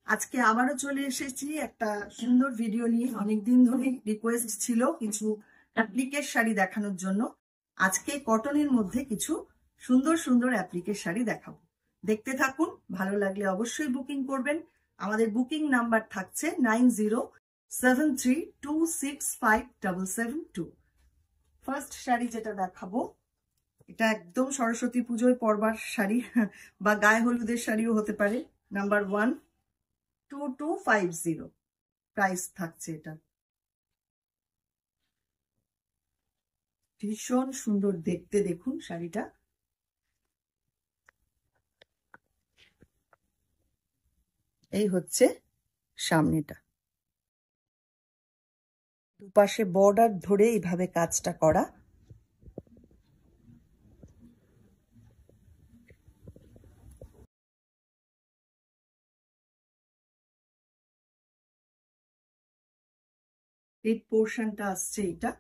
আজকে আবারও চলে এসেছি একটা সুন্দর ভিডিও নিয়ে। অনেকদিন ধরে রিকোয়েস্ট ছিল কিছু অ্যাপ্লিকের শাড়ি দেখানোর জন্য। আজকে কটনের মধ্যে কিছু সুন্দর সুন্দর অ্যাপ্লিকের শাড়ি দেখাবো, দেখতে থাকুন। ভালো লাগলে অবশ্যই বুকিং করবেন। আমাদের বুকিং নাম্বার থাকছে 9073265772। ফার্স্ট শাড়ি যেটা দেখাবো, এটা একদম সরস্বতী পুজোয় পরবার শাড়ি বা গায়ে হলুদের শাড়িও হতে পারে। নাম্বার 12250 প্রাইস থাকছে। এটা ভীষণ সুন্দর দেখতে, দেখুন শাড়িটা। এই হচ্ছে সামনেটা, দুপাশে বর্ডার ধরে এইভাবে কাজটা করা। এই পোর্শনটা আসছে এটা।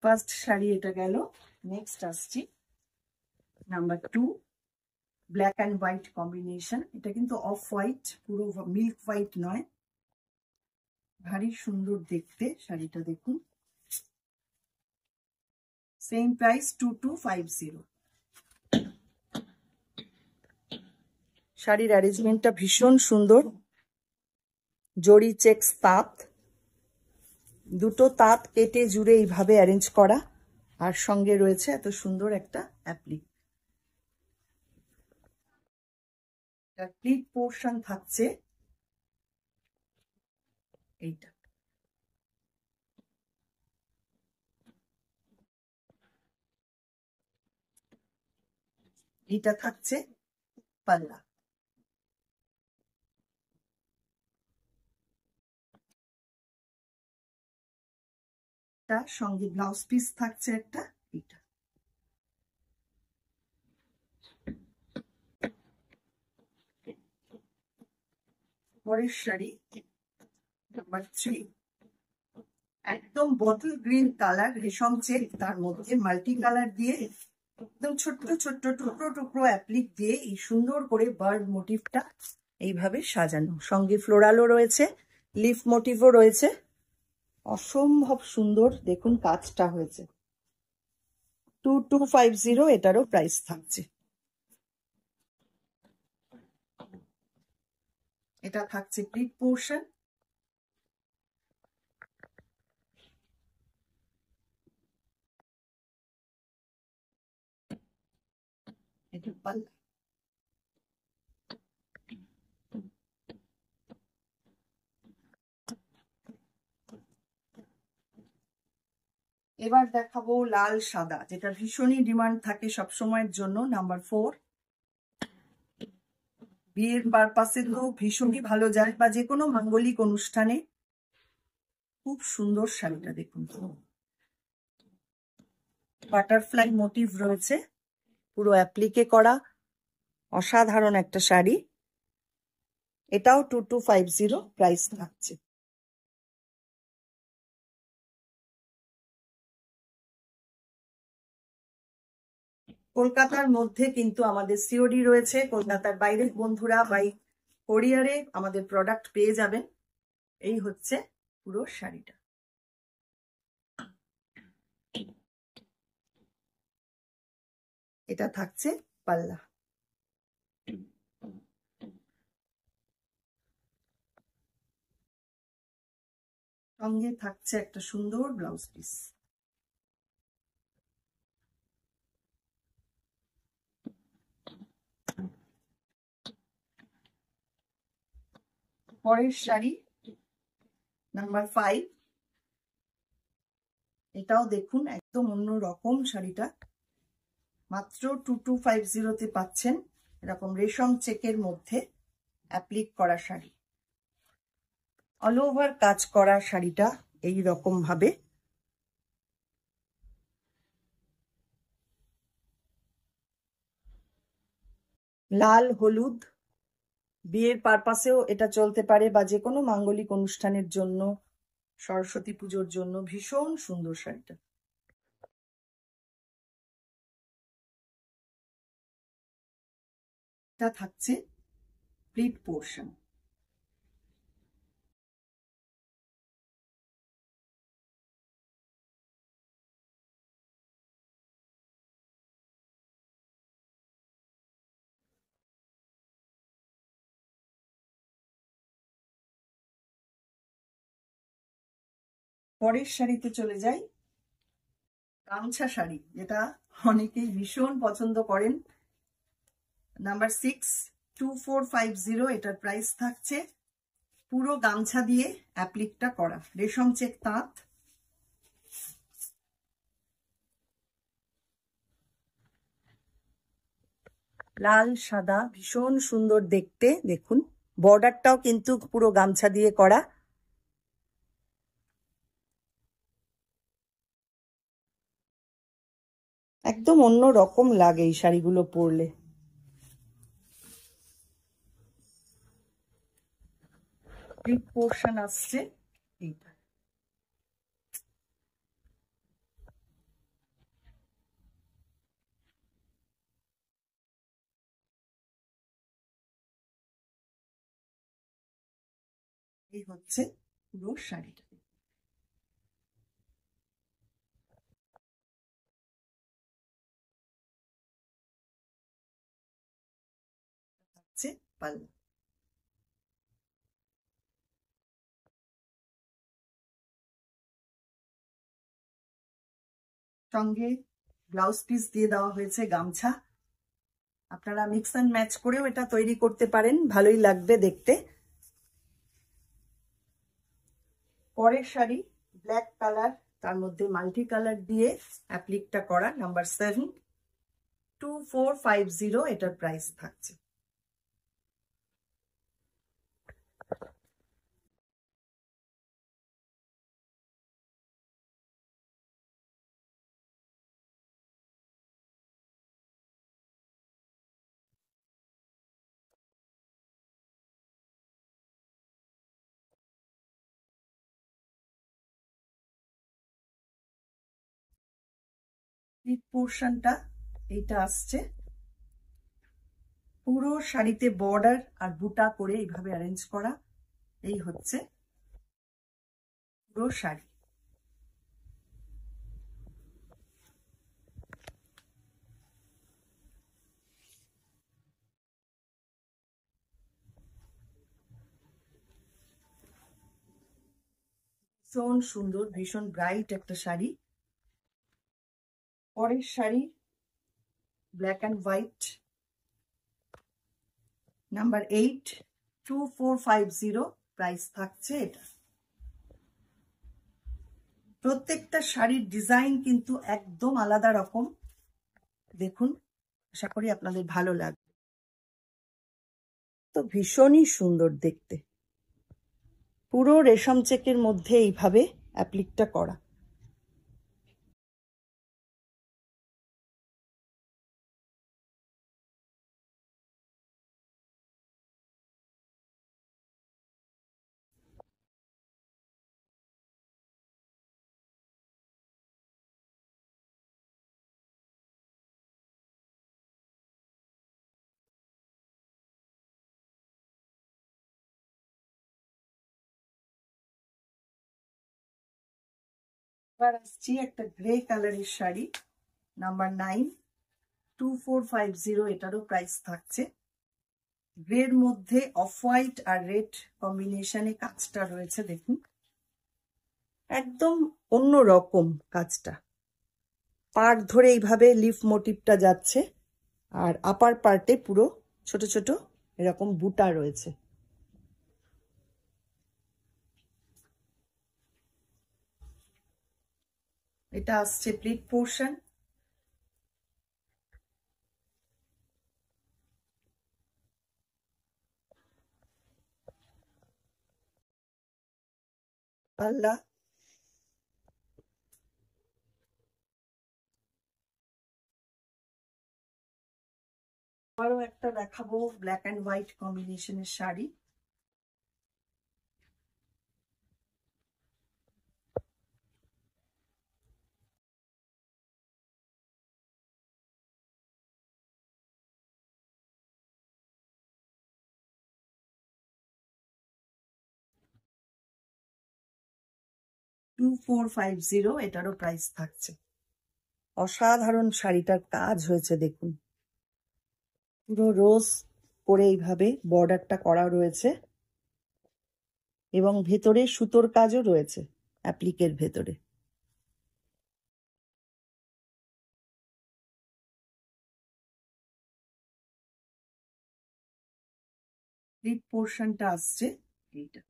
ফার্স্ট শাড়ি এটা গেল। নেক্সট আসছি number 2, black and white combination. এটা কিন্তু অফ হোয়াইট, পুরো মিল্ক হোয়াইট নয়। ভারী সুন্দর দেখতে শাড়িটা, দেখুন। Same price 2250। শাড়ির অ্যারেঞ্জমেন্টটা ভীষণ সুন্দর। জরি চেক্স তাঁত, দুটো তাঁত কেটে জুড়ে এইভাবে অ্যারেঞ্জ করা, আর সঙ্গে রয়েছে এত সুন্দর একটা অ্যাপ্লিক। প্লিট পোর্শন থাকছে এইটা। এটা থাকছে পাল্লা। তার সঙ্গে ব্লাউজ পিস থাকছে একটা। এটা পরের শাড়ি নাম্বার 3, একদম বটল গ্রিন কালার, রেশম চেক, তার মধ্যে মাল্টি কালার দিয়ে একদম ছোট্ট ছোট্ট টুকরো টুকরো অ্যাপ্লিক দিয়ে এই সুন্দর করে বার্ড মোটিভটা এইভাবে সাজানো। সঙ্গে ফ্লোরালও রয়েছে, লিফ মোটিভও রয়েছে। অসম্ভব সুন্দর দেখুন কাজটা হয়েছে। 2250 এটারও প্রাইস থাকছে। এটা থাকছে প্লিট পোর্শন। এটা পাল্লা। এবার দেখাবো লাল সাদা, যেটা ভীষণই ডিমান্ড থাকে সবসময়ের জন্য। নাম্বার 4, বিয়ের পারপাসে তো ভীষণই ভালো যায়, বা যে কোনো মাঙ্গলিক অনুষ্ঠানে খুব সুন্দর শাড়িটা দেখুন। বাটারফ্লাই মোটিভ রয়েছে, পুরো অ্যাপ্লিকে করা, অসাধারণ একটা শাড়ি। এটাও 2250 প্রাইস থাকছে। কলকাতার মধ্যে কিন্তু আমাদের সিওডি রয়েছে। কলকাতার বাইরের বন্ধুরা বাই কোরিয়ারে আমাদের প্রোডাক্ট পেয়ে যাবেন। এই হচ্ছে পুরো শাড়িটা। এটা থাকছে পাল্লা। সঙ্গে থাকছে একটা সুন্দর ব্লাউজ পিস। পরের শাড়ি নাম্বার 5, এটাও দেখুন একদম অন্য রকম শাড়িটা। মাত্র 2250 পাচ্ছেন। এরকম রেশম চেকের মধ্যে অ্যাপ্লিক করা শাড়ি, অল ওভার কাজ করা শাড়িটা এই রকম ভাবে। লাল হলুদ বিয়ের পারপাসেও এটা চলতে পারে, বা যে কোনো মাঙ্গলিক অনুষ্ঠানের জন্য, সরস্বতী পুজোর জন্য ভীষণ সুন্দর শাড়িটা। এটা থাকছে প্লিট পোর্শন। পরের শাড়িতে চলে যাই, গামছা শাড়ি, যেটা অনেকেই ভীষণ পছন্দ করেন। নাম্বার 62450, এটার প্রাইস থাকছে। পুরো গামছা দিয়ে অ্যাপ্লিকটা করা, রেশম চেক তাঁত। লাল সাদা ভীষণ সুন্দর দেখতে। দেখুন বর্ডারটাও কিন্তু পুরো গামছা দিয়ে করা। একদম অন্য রকম লাগে এই শাড়িগুলো পরলে। প্লিট পোর্শন আসছে এইটা। এই হচ্ছে পুরো শাড়িটা। হচ্ছে পাল্লা। সঙ্গে ব্লাউজ পিস দিয়ে দেওয়া হয়েছে গামছা। আপনারা মিক্স অ্যান্ড ম্যাচ করেও এটা তৈরি করতে পারেন, ভালোই লাগবে দেখতে। পরের শাড়ি ব্ল্যাক কালার, তার মধ্যে মাল্টি কালার দিয়ে অ্যাপ্লিকটা করা। নাম্বার 72450, এটার প্রাইস থাকছে। পোর্শনটা এইটা আসছে। পুরো শাড়িতে বর্ডার আর বুটা করে এইভাবে অ্যারেঞ্জ করা। এই হচ্ছে পুরো শাড়ি। ভীষণ সুন্দর, ভীষণ ব্রাইট একটা শাড়ি। পরের sari black and white, number 82450, price থাকছে এটা। প্রত্যেকটা শাড়ির ডিজাইন কিন্তু একদম আলাদা রকম। দেখুন, আশা করি আপনাদের ভালো লাগবে। তো ভীষণই সুন্দর দেখতে, পুরো রেশম চেকের মধ্যে এইভাবে অ্যাপ্লিকটা করা। এবার আসছি একটা গ্রে কালারের শাড়ি, নাম্বার 92450, এটারও প্রাইস থাকছে। গ্রের মধ্যে অফ হোয়াইট আর রেড কম্বিনেশনে কাজটা রয়েছে, দেখুন একদম অন্য রকম কাজটা। পার্ট ধরে এইভাবে লিফ মোটিভটা যাচ্ছে, আর আপার পার্টে পুরো ছোট ছোট এরকম বুটা রয়েছে। এটা আসছে প্লিট পোর্শন। পাল্লা, আরো একটা দেখাবো ব্ল্যাক অ্যান্ড হোয়াইট কম্বিনেশনের শাড়ি। $2450 এটারও প্রাইস থাকছে। অসাধারণ শাড়িটার কাজ হয়েছে দেখুন, পুরো রোজ করে এইভাবে বর্ডারটা করা রয়েছে এবং ভেতরে সুতোর কাজও রয়েছে অ্যাপ্লিকের ভেতরে। এই পোর্শনটা আসছে এইটা।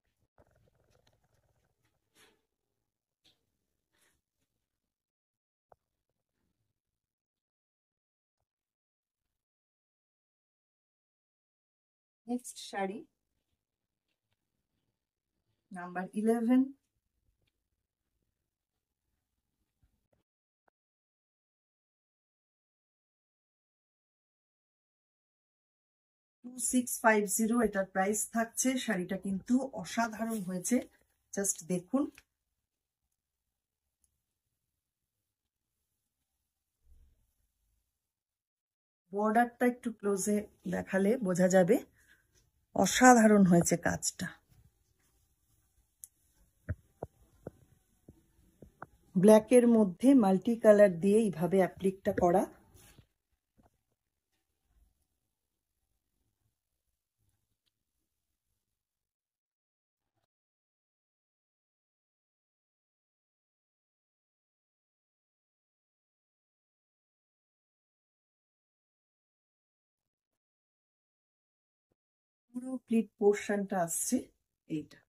Next sari number 11। $2650 এটার প্রাইস থাকছে। শাড়িটা কিন্তু অসাধারণ হয়েছে, জাস্ট দেখুন। বর্ডারটা একটু ক্লোজে দেখালে বোঝা যাবে, অসাধারণ হয়েছে কাজটা। ব্ল্যাকের মধ্যে মাল্টি কালার দিয়ে এইভাবে অ্যাপ্লিকটা করা। পুরো প্লিট পোর্শনটা আসছে এইটা।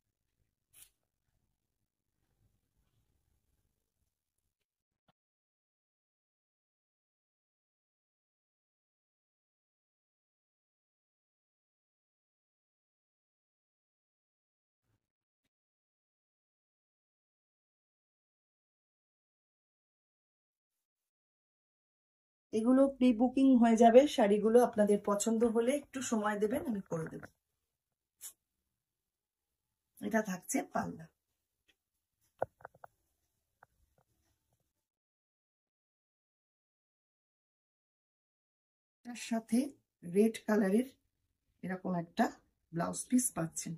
এগুলো প্রি বুকিং হয়ে যাবে শাড়িগুলো, আপনাদের পছন্দ হলে একটু সময় দেবেন, আমি করে দেব। এটা থাকছে পাল্লা। তার সাথে রেড কালারের এরকম একটা ব্লাউজ পিস পাচ্ছেন।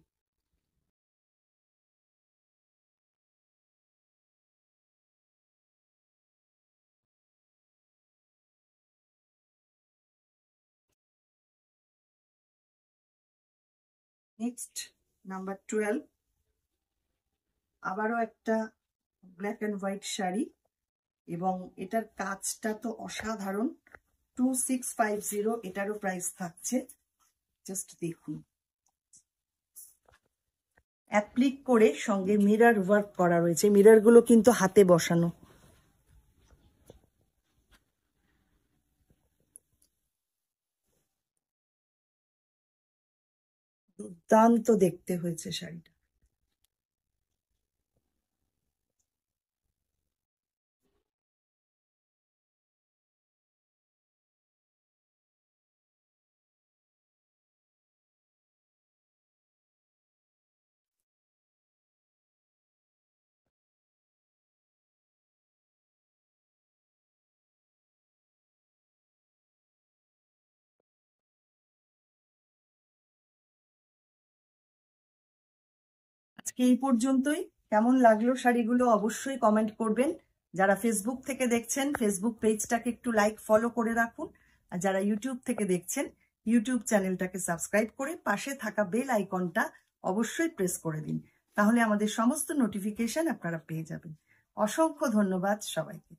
নেক্সট নাম্বার 12, আবারও একটা ব্ল্যাক অ্যান্ড হোয়াইট শাড়ি এবং এটার কাজটা তো অসাধারণ। 2650 এটারও প্রাইস থাকছে, জাস্ট দেখুন। অ্যাপ্লিক করে সঙ্গে মিরর ওয়ার্ক করা রয়েছে, মিরর গুলো কিন্তু হাতে বসানো। দুর্দান্ত দেখতে হয়েছে শাড়িটা। আজকে এই পর্যন্তই। কেমন লাগলো শাড়িগুলো অবশ্যই কমেন্ট করবেন। যারা ফেসবুক থেকে দেখছেন ফেসবুক পেজটাকে একটু লাইক ফলো করে রাখুন, আর যারা ইউটিউব থেকে দেখছেন ইউটিউব চ্যানেলটাকে সাবস্ক্রাইব করে পাশে থাকা বেল আইকনটা অবশ্যই প্রেস করে দিন, তাহলে আমাদের সমস্ত নোটিফিকেশন আপনারা পেয়ে যাবেন। অসংখ্য ধন্যবাদ সবাইকে।